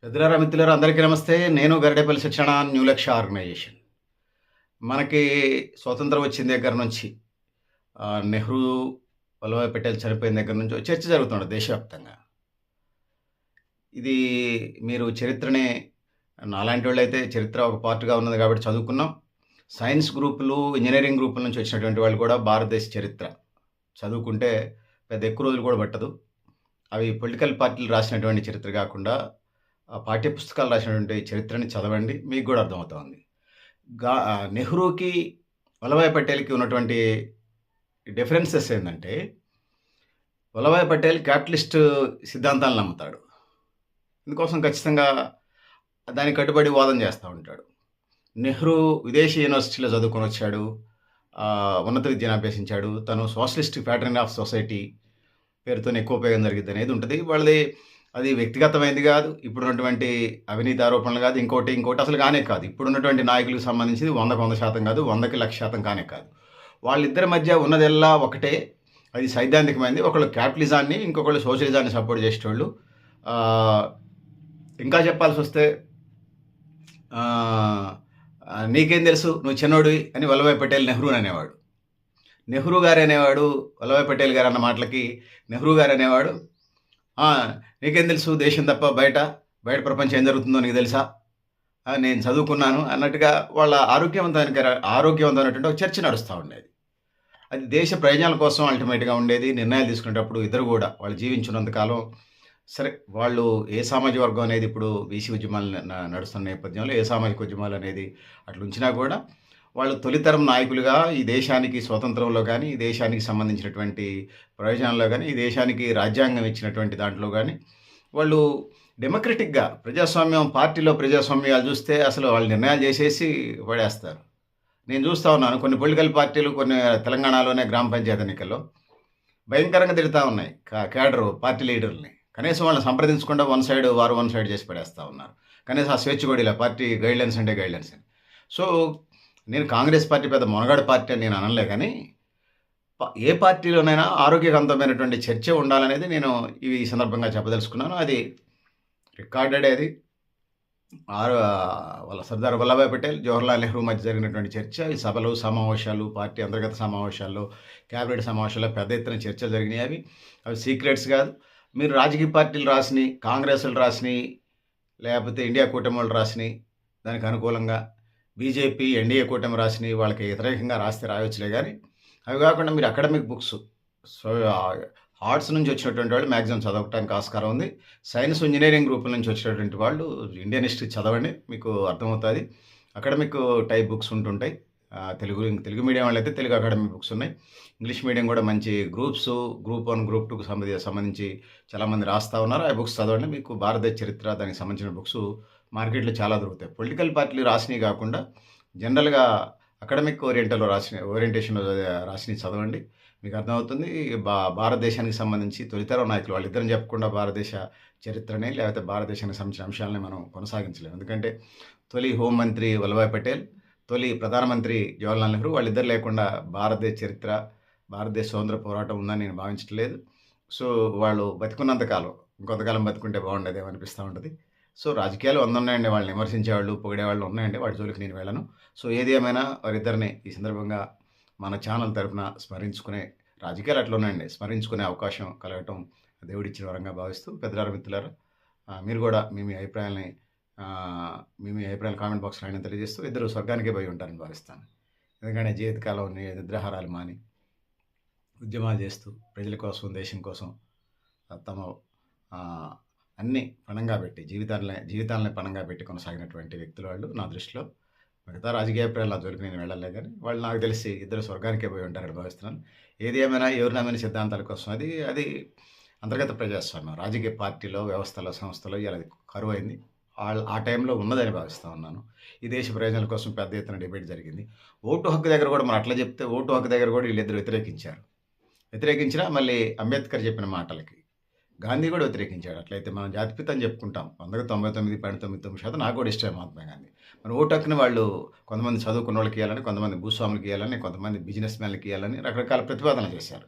పెద్దలారా మిత్రులారా అందరికీ నమస్తే. నేను గరిడేపల్లి శిక్షణ న్యూ లక్ష్య ఆర్గనైజేషన్. మనకి స్వతంత్రం వచ్చిన దగ్గర నుంచి నెహ్రూ, వల్లభాయ్ పటేల్ చనిపోయిన దగ్గర నుంచి చర్చ జరుగుతుంది దేశవ్యాప్తంగా. ఇది మీరు చరిత్రని నాలాంటోళ్ళైతే చరిత్ర ఒక పార్ట్‌గా ఉన్నది కాబట్టి చదువుకున్నాం. సైన్స్ గ్రూపులు, ఇంజినీరింగ్ గ్రూపుల నుంచి వచ్చినటువంటి వాళ్ళు కూడా భారతదేశ చరిత్ర చదువుకుంటే పెద్ద ఎక్కువ రోజులు కూడా పట్టదు. అవి పొలిటికల్ పార్టీలు రాసినటువంటి చరిత్ర కాకుండా పాఠ్య పుస్తకాలు రాసినటువంటి చరిత్రని చదవండి. మీకు కూడా అర్థమవుతా ఉంది. నెహ్రూకి, వల్లభాయ్ పటేల్‌కి ఉన్నటువంటి డిఫరెన్సెస్ ఏందంటే, వల్లభాయ్ పటేల్ క్యాపిటలిస్ట్ సిద్ధాంతాలను నమ్ముతాడు. ఇందుకోసం ఖచ్చితంగా దానికి కట్టుబడి వాదన చేస్తా ఉంటాడు. నెహ్రూ విదేశీ యూనివర్సిటీలో చదువుకొనొచ్చాడు. ఉన్నత విద్యను అభ్యసించాడు. తను సోషలిస్ట్ ప్యాటర్న్ ఆఫ్ సొసైటీ పేరుతోనే ఎక్కువ ఉపయోగం జరిగిద్దనేది ఉంటది. వాళ్ళది అది వ్యక్తిగతమైనది గాదు. ఇప్పుడున్నటువంటి అవినీతి ఆరోపణలు గాదు. ఇంకోటి అసలు కానే కాదు. ఇప్పుడున్నటువంటి నాయకులకు సంబంధించింది 100కి 100% కాదు. 100కి 1,00,000% కానే కాదు. వాళ్ళిద్దరి మధ్య ఉన్నదెల్లా ఒకటే. అది సైద్ధాంతికమైనది. ఒకళ్ళు క్యాపిటలిజాన్ని, ఇంకొకళ్ళు సోషలిజాన్ని సపోర్ట్ చేసేటోళ్ళు. ఇంకా చెప్పాల్సొస్తే నీకేం తెలుసు నువ్వు చిన్నోడివి అని వల్లభాయ్ పటేల్ నెహ్రూని అనేవాడు. నెహ్రూ గారు అనేవాడు వల్లభాయ్ పటేల్ గారు అన్న మాటలకి నెహ్రూ గారు అనేవాడు, నీకేం తెలుసు దేశం తప్ప బయట ప్రపంచం ఏం జరుగుతుందో నీకు తెలుసా, నేను చదువుకున్నాను అన్నట్టుగా వాళ్ళ ఆరోగ్యవంతమైనటువంటి ఒక చర్చ నడుస్తూ ఉండేది. అది దేశ ప్రయోజనాల కోసం అల్టిమేట్గా ఉండేది. నిర్ణయాలు తీసుకునేటప్పుడు ఇద్దరు కూడా వాళ్ళు జీవించినంతకాలం సరే, వాళ్ళు ఏ సామాజిక వర్గం అనేది ఇప్పుడు బీసీ ఉద్యమాలు నడుస్తున్న నేపథ్యంలో ఏ సామాజిక ఉద్యమాలు అనేది అట్లా ఉంచినా కూడా వాళ్ళు తొలితరం నాయకులుగా ఈ దేశానికి స్వతంత్రంలో కానీ, ఈ దేశానికి సంబంధించినటువంటి ప్రయోజనాల్లో కానీ, ఈ దేశానికి రాజ్యాంగం ఇచ్చినటువంటి దాంట్లో కానీ వాళ్ళు డెమోక్రటిక్గా పార్టీలో ప్రజాస్వామ్యాలు చూస్తే అసలు వాళ్ళు నిర్ణయాలు చేసేసి పడేస్తారు. నేను చూస్తూ ఉన్నాను కొన్ని పొలిటికల్ పార్టీలు కొన్ని తెలంగాణలోనే గ్రామ పంచాయతీ ఎన్నికల్లో భయంకరంగా తిడుతూ ఉన్నాయి క్యాడరు పార్టీ లీడర్ని. కనీసం వాళ్ళని సంప్రదించకుండా వన్ సైడ్ చేసి పడేస్తూ ఉన్నారు. కనీసం ఆ స్వేచ్ఛ కూడా ఇలా పార్టీ గైడ్లైన్స్ అంటే గైడ్లైన్స్ అని. సో నేను కాంగ్రెస్ పార్టీ పెద్ద మొనగాడు పార్టీ అని నేను అనలే, కానీ ఏ పార్టీలోనైనా ఆరోగ్యవంతమైనటువంటి చర్చ ఉండాలనేది నేను ఈ సందర్భంగా చెప్పదలుచుకున్నాను. అది రికార్డెడ్. అది వాళ్ళ సర్దార్ వల్లభాయ్ పటేల్, జవహర్లాల్ నెహ్రూ మధ్య జరిగినటువంటి చర్చ. ఈ సభలు, సమావేశాలు, పార్టీ అంతర్గత సమావేశాల్లో, క్యాబినెట్ సమావేశాల్లో పెద్ద ఎత్తున చర్చలు జరిగినాయి. అవి సీక్రెట్స్ కాదు. మీరు రాజకీయ పార్టీలు రాసినాయి, కాంగ్రెస్లు రాసినాయి, లేకపోతే ఇండియా కూటమి వాళ్ళు రాసినాయి దానికి అనుకూలంగా, బీజేపీ ఎన్డీఏ కూటమి రాసినాయి వాళ్ళకి వ్యతిరేకంగా రాస్తే రాయొచ్చులే, కానీ అవి కాకుండా మీరు అకాడమిక్ బుక్స్, సో ఆర్ట్స్ నుంచి వచ్చినటువంటి వాళ్ళు మ్యాక్సిమం చదవటానికి ఆస్కారం ఉంది. సైన్స్, ఇంజనీరింగ్ గ్రూపుల నుంచి వచ్చినటువంటి వాళ్ళు ఇండియన్ హిస్టరీ చదవండి, మీకు అర్థమవుతుంది. అకాడమిక్ టైప్ బుక్స్ ఉంటుంటాయి. తెలుగు మీడియం వాళ్ళైతే తెలుగు అకాడమిక్ బుక్స్ ఉన్నాయి. ఇంగ్లీష్ మీడియం కూడా మంచి గ్రూప్స్, గ్రూప్ 1, గ్రూప్ 2కు సంబంధించి చాలామంది రాస్తూ ఉన్నారు. ఆ బుక్స్ చదవండి. మీకు భారతదేశ చరిత్ర దానికి సంబంధించిన బుక్స్ మార్కెట్లో చాలా దొరుకుతాయి. పొలిటికల్ పార్టీలు రాసినవి కాకుండా జనరల్గా అకాడమిక్ ఓరియంటేషన్లో రాసినవి చదవండి, మీకు అర్థమవుతుంది. భారతదేశానికి సంబంధించి తొలితరం నాయకులు వాళ్ళిద్దరిని చెప్పకుండా భారతదేశ చరిత్రని లేకపోతే భారతదేశానికి సంబంధించిన అంశాలని మనం కొనసాగించలేము. ఎందుకంటే తొలి హోంమంత్రి వల్లభాయ్ పటేల్, తొలి ప్రధానమంత్రి జవహర్లాల్ నెహ్రూ వాళ్ళిద్దరు లేకుండా భారతదేశ చరిత్ర, భారతదేశ స్వతంత్ర పోరాటం ఉందని నేను భావించట్లేదు. సో వాళ్ళు బతికున్నంతకాలం ఇంకొంతకాలం బతుకుంటే బాగుండేదేమో అనిపిస్తూ ఉంటుంది. సో రాజకీయాలు ఉన్నాయండి, వాళ్ళని విమర్శించేవాళ్ళు, పొగిడేవాళ్ళు ఉన్నాయండి, వాటి జోలికి నేను వెళ్ళను. సో ఏది ఏమైనా వారిద్దరిని ఈ సందర్భంగా మన ఛానల్ తరఫున స్మరించుకునే, రాజకీయాలు అట్లా ఉన్నాయండి, స్మరించుకునే అవకాశం కలగటం దేవుడిచ్చిన వరంగా భావిస్తూ, పెద్దలారా మిత్రులారా మీరు కూడా మీ అభిప్రాయాలని కామెంట్ బాక్స్లో ఆయన తెలియజేస్తూ ఇద్దరు స్వర్గానికే పోయి ఉంటారని భావిస్తాను. ఎందుకంటే జీవితకాలం నిద్రాహారాలు మాని ఉద్యమాలు చేస్తూ ప్రజల కోసం, దేశం కోసం తమ అన్నీ పణంగా పెట్టి జీవితాలని పణంగా పెట్టి కొనసాగినటువంటి వ్యక్తులు వాళ్ళు నా దృష్టిలో. మిగతా రాజకీయ అభిప్రాయాలు నా జోలికి నేను వెళ్ళలే, కానీ వాళ్ళు నాకు తెలిసి ఇద్దరు స్వర్గానికే పోయి ఉంటారని భావిస్తున్నాను. ఏది ఏమైనా ఎవరు నమ్మిన సిద్ధాంతాల కోసం అది అంతర్గత ప్రజాస్వామ్యం. రాజకీయ పార్టీలో, వ్యవస్థలో, సంస్థలో ఇలా కరువైంది. ఆ టైంలో ఉన్నదని భావిస్తూ ఉన్నాను. ఈ దేశ ప్రయోజనాల కోసం పెద్ద ఎత్తున డిబేట్ జరిగింది. ఓటు హక్కు దగ్గర కూడా మనం అట్లా చెప్తే ఓటు హక్కు దగ్గర కూడా వీళ్ళిద్దరు వ్యతిరేకించినా మళ్ళీ అంబేద్కర్ చెప్పిన మాటలకి గాంధీ కూడా వ్యతిరేకించాడు. అట్లయితే మనం జాతిపిత అని చెప్పుకుంటాం. 100కి 99.99% నాకు కూడా ఇష్టమే మహాత్మా గాంధీ. మన ఓటు హక్కుని వాళ్ళు కొంతమంది చదువుకున్న వాళ్ళకి ఇవ్వాలని, కొంతమంది భూస్వాములకి ఇవ్వాలని, కొంతమంది బిజినెస్ మ్యాన్లకి ఇవ్వాలని రకరకాల ప్రతిపాదనలు చేశారు.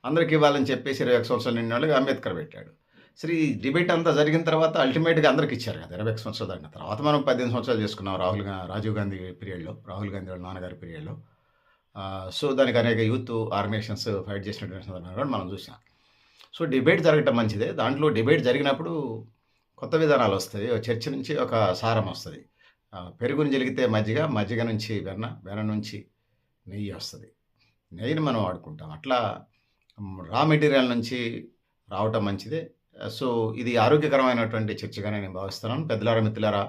అందరికీ ఇవ్వాలని చెప్పేసి 21 సంవత్సరాలు నిండిన వాళ్ళకి అంబేద్కర్ పెట్టాడు. సరే ఈ డిబేట్ అంతా జరిగిన తర్వాత అల్టిమేట్‌గా అందరికి ఇచ్చారు కదా! 21 సంవత్సరాలు దాటిన తర్వాత మనం 18 సంవత్సరాలు చేసుకున్నాం రాజీవ్ గాంధీ పీరియడ్‌లో. రాహుల్ గాంధీ వాళ్ళ నాన్నగారి పీరియడ్‌లో. సో, దానికి అనేక యూత్ ఆర్గనైజేషన్స్ ఫైట్ చేసినటువంటి సందర్భాలు కూడా మనం చూసాం. సో, డిబేట్ జరగటం మంచిదే. దాంట్లో డిబేట్ జరిగినప్పుడు కొత్త విధానాలొస్తాయి. చర్చ నుంచి ఒక సారం వస్తది. పెరుగుని జరిగితే మజ్జిగ, మజ్జిగ నుంచి వెన్న, వెన్న నుంచి నెయ్యి వస్తది. నెయ్యిని మనం వాడుకుంటాం. అట్లా రా మెటీరియల్ నుంచి రావటం మంచిదే. సో, ఇది ఆరోగ్యకరమైనటువంటి చర్చగానే నేను భావిస్తున్నాను. పెద్దలారా, మిత్రులారా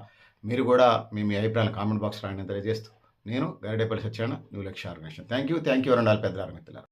మీరు కూడా మీ అభిప్రాయాలను కామెంట్ బాక్స్‌లో రాయండి తెలియజేస్తూ, నేను Garidepalli Satyanarayana, new Lakshya organisation. Thank you. Thank you అనండాలి పెద్దలారా, మిత్రులారా.